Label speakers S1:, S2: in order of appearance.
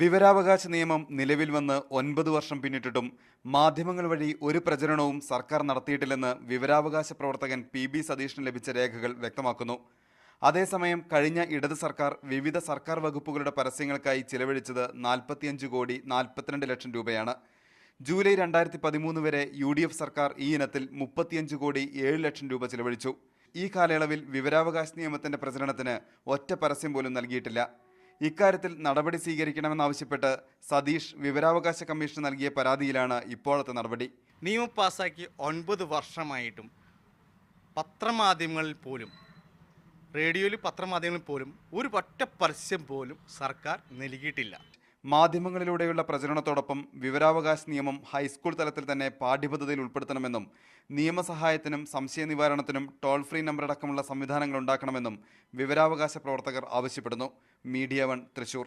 S1: വിവരാവകാശ നിയമം നിലവിൽ വന്ന് 9 വർഷം പിന്നിട്ടിട്ടും മാധ്യമങ്ങൾ വഴി ഒരു പ്രചരണവും സർക്കാർ നടത്തിയിട്ടില്ലെന്ന് വിവരാവകാശ പ്രവർത്തകൻ PB സതീഷിന് ലഭിച്ച രേഖകൾ വ്യക്തമാക്കുന്നു. അതേസമയം കഴിഞ്ഞ ഇടത് സർക്കാർ വിവിധ സർക്കാർ വകുപ്പുകളുടെ പരസ്യങ്ങൾക്കായി ചിലവഴിച്ചത് 45 കോടി 42 ലക്ഷം രൂപയാണ്. ജൂലൈ 2013 വരെ UDF സർക്കാർ ഈ ഇനത്തിൽ 35 കോടി 7 ലക്ഷം രൂപ ചിലവഴിച്ചു. ഈ കാലയളവിൽ വിവരാവകാശ നിയമത്തിന്റെ പ്രചരണത്തിന് ഒറ്റ പരസ്യം പോലും നൽകിയിട്ടില്ല. ഇക്കാര്യത്തിൽ നടപടി സ്വീകരിക്കണമെന്നാവശ്യപ്പെട്ട് സതീഷ് വിവരാവകാശ കമ്മീഷന് നൽകിയ പരാതിയിലാണ് ഇപ്പോഴത്തെ നടപടി.
S2: നിയമം പാസാക്കി 9 വർഷമായിട്ടും പത്രമാധ്യമങ്ങളിൽ പോലും, റേഡിയോയിൽ പത്രമാധ്യമങ്ങളിൽ പോലും ഒരു ഒറ്റ പരസ്യം പോലും സർക്കാർ നൽകിയിട്ടില്ല.
S1: മാധ്യമങ്ങളിലൂടെയുള്ള പ്രചരണത്തോടൊപ്പം വിവരാവകാശ നിയമം ഹൈസ്കൂൾ തലത്തിൽ തന്നെ പാഠ്യപദ്ധതിയിൽ ഉൾപ്പെടുത്തണമെന്നും നിയമസഹായത്തിനും സംശയ നിവാരണത്തിനും ടോൾ ഫ്രീ നമ്പർ അടക്കമുള്ള സംവിധാനങ്ങൾ ഉണ്ടാക്കണമെന്നും വിവരാവകാശ പ്രവർത്തകർ ആവശ്യപ്പെടുന്നു. മീഡിയ 1 തൃശൂർ.